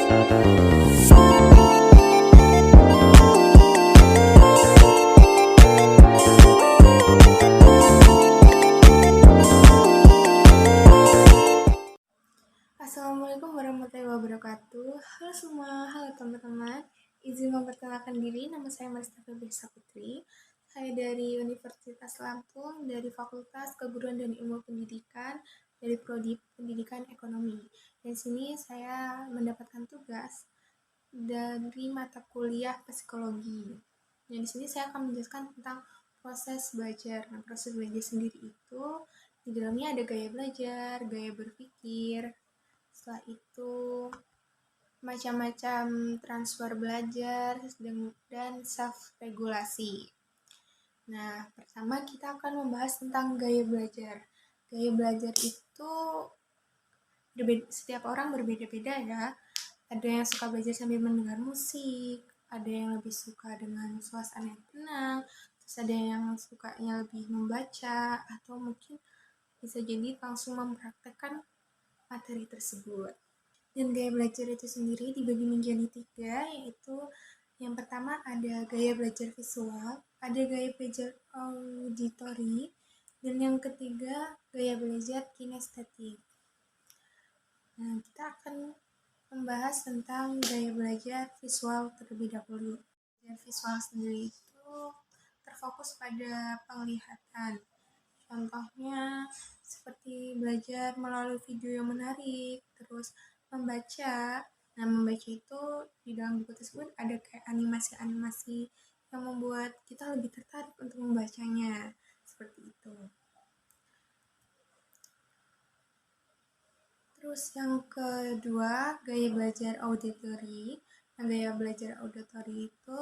Assalamualaikum warahmatullahi wabarakatuh. Halo semua, halo teman-teman. Izin memperkenalkan diri, nama saya Marista Febriasa Putri. Saya dari Universitas Lampung, dari Fakultas Keguruan dan Ilmu Pendidikan, dari Prodi Pendidikan Ekonomi. Dan sini saya mendapatkan tugas dari mata kuliah psikologi. Dan di sini saya akan menjelaskan tentang proses belajar. Nah, proses belajar sendiri itu di dalamnya ada gaya belajar, gaya berpikir. Setelah itu macam-macam transfer belajar dan self-regulasi. Nah, pertama kita akan membahas tentang gaya belajar. Gaya belajar itu setiap orang berbeda-beda ya. Ada yang suka belajar sambil mendengar musik, ada yang lebih suka dengan suasana yang tenang, terus ada yang sukanya lebih membaca, atau mungkin bisa jadi langsung mempraktekkan materi tersebut. Dan gaya belajar itu sendiri dibagi menjadi 3, yaitu yang pertama ada gaya belajar visual, ada gaya belajar auditori, dan yang ketiga gaya belajar kinestetik. Nah, kita akan membahas tentang gaya belajar visual terlebih dahulu. Gaya visual sendiri itu terfokus pada penglihatan. Contohnya seperti belajar melalui video yang menarik, terus membaca. Nah, membaca itu di dalam buku tersebut ada kayak animasi-animasi yang membuat kita lebih tertarik untuk membacanya. Seperti itu. Terus yang kedua, gaya belajar auditori. Nah, gaya belajar auditori itu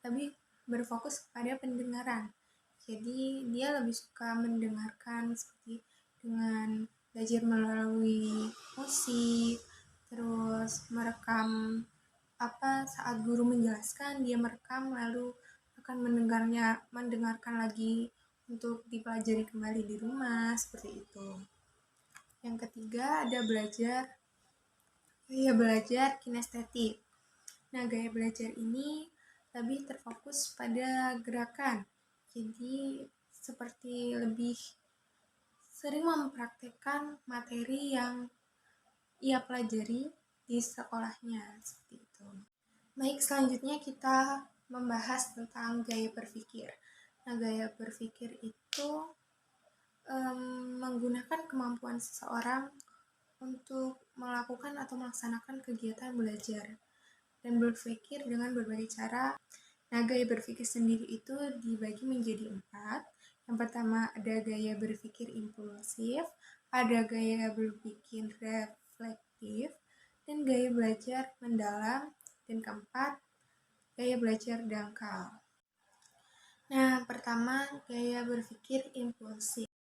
lebih berfokus pada pendengaran. Jadi dia lebih suka mendengarkan seperti dengan belajar melalui musik, terus merekam saat guru menjelaskan, dia merekam lalu akan mendengarkan lagi untuk dipelajari kembali di rumah, seperti itu. Yang ketiga ada gaya belajar kinestetik. Nah, gaya belajar ini lebih terfokus pada gerakan. Jadi seperti lebih sering mempraktekkan materi yang ia pelajari di sekolahnya, seperti itu. Baik, selanjutnya kita membahas tentang gaya berpikir. Nah, gaya berpikir itu menggunakan kemampuan seseorang untuk melakukan atau melaksanakan kegiatan belajar dan berpikir dengan berbagai cara. Nah, gaya berpikir sendiri itu dibagi menjadi 4. Yang pertama ada gaya berpikir impulsif, ada gaya berpikir reflektif, dan gaya belajar mendalam, dan keempat, gaya belajar dangkal. Nah, pertama gaya berpikir impulsif.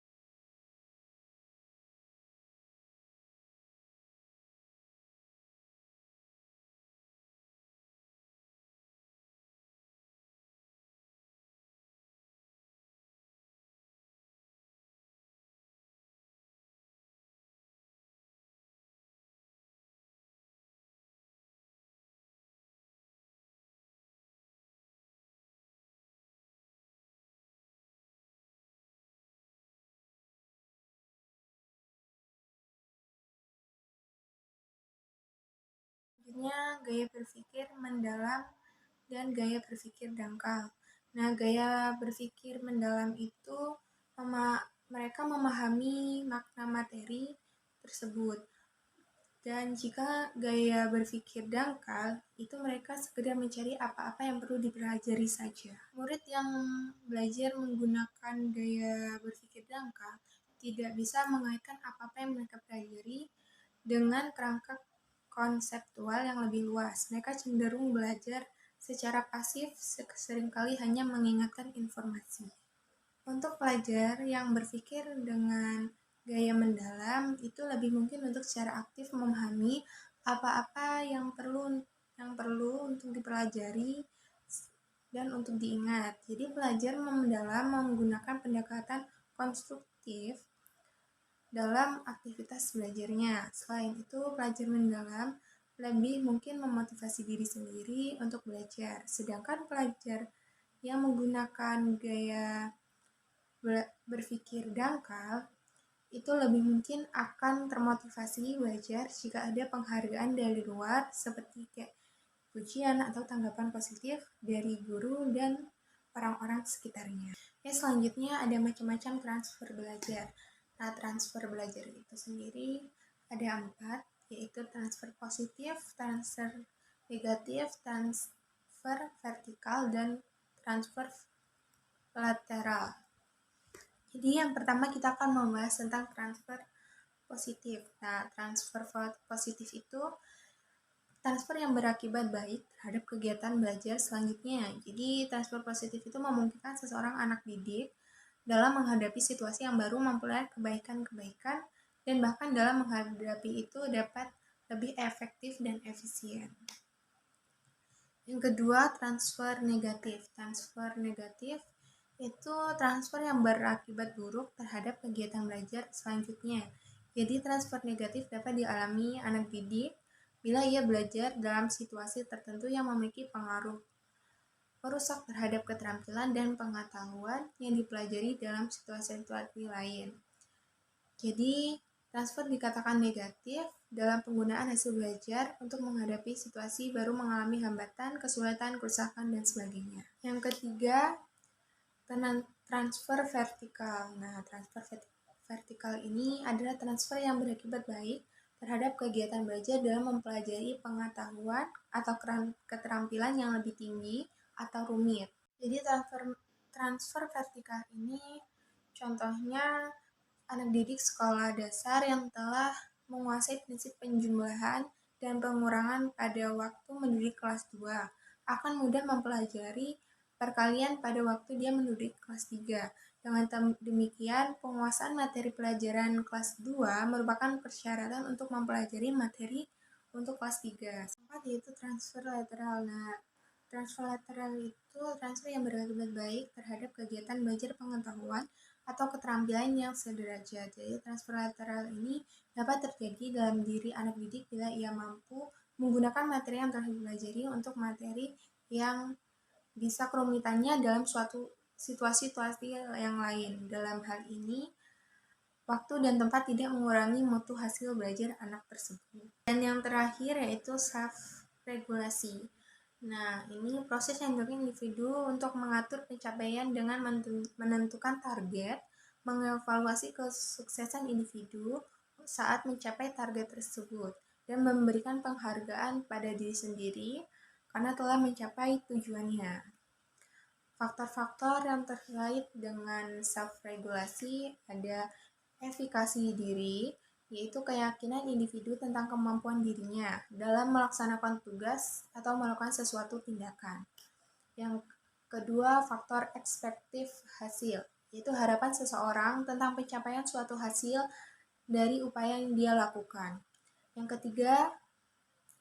Selanjutnya gaya berpikir mendalam dan gaya berpikir dangkal. Nah, gaya berpikir mendalam itu mereka memahami makna materi tersebut. Dan jika gaya berpikir dangkal, itu mereka sekedar mencari apa-apa yang perlu dipelajari saja. Murid yang belajar menggunakan gaya berpikir dangkal tidak bisa mengaitkan apa-apa yang mereka pelajari dengan kerangka konseptual yang lebih luas. Mereka cenderung belajar secara pasif, seringkali hanya mengingatkan informasi. Untuk pelajar yang berpikir dengan gaya mendalam, itu lebih mungkin untuk secara aktif memahami apa-apa yang perlu untuk dipelajari dan untuk diingat. Jadi pelajar mendalam menggunakan pendekatan konstruktif dalam aktivitas belajarnya. Selain itu, pelajar mendalam lebih mungkin memotivasi diri sendiri untuk belajar. Sedangkan pelajar yang menggunakan gaya berpikir dangkal itu lebih mungkin akan termotivasi belajar jika ada penghargaan dari luar seperti kayak pujian atau tanggapan positif dari guru dan orang-orang sekitarnya. Selanjutnya ada macam-macam transfer belajar. Nah, transfer belajar itu sendiri ada 4, yaitu transfer positif, transfer negatif, transfer vertikal, dan transfer lateral. Jadi yang pertama kita akan membahas tentang transfer positif. Nah, transfer positif itu transfer yang berakibat baik terhadap kegiatan belajar selanjutnya. Jadi, transfer positif itu memungkinkan seseorang anak didik dalam menghadapi situasi yang baru memperoleh kebaikan-kebaikan dan bahkan dalam menghadapi itu dapat lebih efektif dan efisien. Yang kedua, transfer negatif. Transfer negatif itu transfer yang berakibat buruk terhadap kegiatan belajar selanjutnya. Jadi, transfer negatif dapat dialami anak didik bila ia belajar dalam situasi tertentu yang memiliki pengaruh merusak terhadap keterampilan dan pengetahuan yang dipelajari dalam situasi-situasi lain. Jadi, transfer dikatakan negatif dalam penggunaan hasil belajar untuk menghadapi situasi baru mengalami hambatan, kesulitan, kerusakan, dan sebagainya. Yang ketiga, transfer vertikal. Nah, transfer vertikal ini adalah transfer yang berakibat baik terhadap kegiatan belajar dalam mempelajari pengetahuan atau keterampilan yang lebih tinggi atau rumit. Jadi transfer vertikal ini contohnya anak didik sekolah dasar yang telah menguasai prinsip penjumlahan dan pengurangan pada waktu mendidik kelas 2 akan mudah mempelajari perkalian pada waktu dia mendidik kelas 3. Dengan demikian, penguasaan materi pelajaran kelas 2 merupakan persyaratan untuk mempelajari materi untuk kelas 3. Keempat yaitu transfer lateral. Nah, transfer lateral itu transfer yang berakibat baik terhadap kegiatan belajar pengetahuan atau keterampilan yang sederajat. Jadi transfer lateral ini dapat terjadi dalam diri anak didik bila ia mampu menggunakan materi yang telah dipelajari untuk materi yang bisa kerumitannya dalam suatu situasi-situasi yang lain. Dalam hal ini, waktu dan tempat tidak mengurangi mutu hasil belajar anak tersebut. Dan yang terakhir yaitu self-regulasi. Nah, ini proses yang dilakukan individu untuk mengatur pencapaian dengan menentukan target, mengevaluasi kesuksesan individu saat mencapai target tersebut, dan memberikan penghargaan pada diri sendiri karena telah mencapai tujuannya. Faktor-faktor yang terkait dengan self-regulasi ada efikasi diri, yaitu keyakinan individu tentang kemampuan dirinya dalam melaksanakan tugas atau melakukan sesuatu tindakan. Yang kedua, faktor ekspektif hasil, yaitu harapan seseorang tentang pencapaian suatu hasil dari upaya yang dia lakukan. Yang ketiga,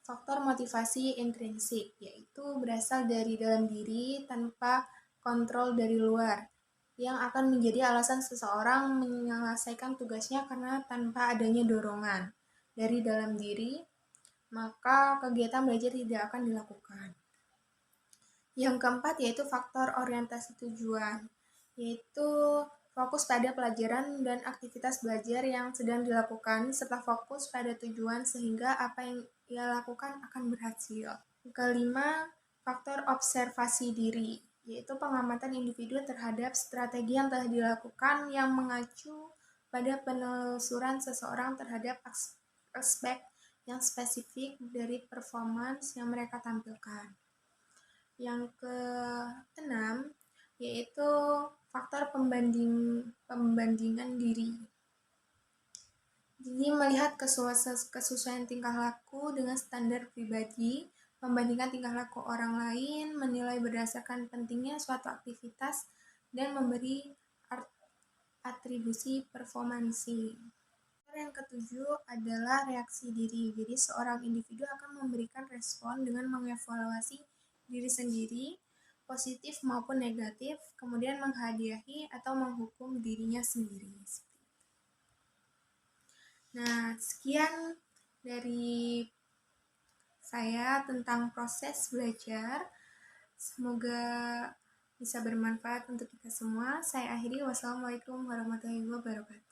faktor motivasi intrinsik, yaitu berasal dari dalam diri tanpa kontrol dari luar, yang akan menjadi alasan seseorang menyelesaikan tugasnya karena tanpa adanya dorongan dari dalam diri, maka kegiatan belajar tidak akan dilakukan. Yang keempat yaitu faktor orientasi tujuan, yaitu fokus pada pelajaran dan aktivitas belajar yang sedang dilakukan serta fokus pada tujuan sehingga apa yang ia lakukan akan berhasil. Kelima, faktor observasi diri, yaitu pengamatan individu terhadap strategi yang telah dilakukan yang mengacu pada penelusuran seseorang terhadap aspek yang spesifik dari performance yang mereka tampilkan. Yang keenam, yaitu faktor pembandingan diri. Jadi melihat kesesuaian tingkah laku dengan standar pribadi, membandingkan tingkah laku orang lain, menilai berdasarkan pentingnya suatu aktivitas, dan memberi atribusi performansi. Yang ketujuh adalah reaksi diri. Jadi seorang individu akan memberikan respon dengan mengevaluasi diri sendiri, positif maupun negatif, kemudian menghadiahi atau menghukum dirinya sendiri. Nah, sekian dari saya tentang proses belajar. Semoga bisa bermanfaat untuk kita semua. Saya akhiri. Wassalamualaikum warahmatullahi wabarakatuh.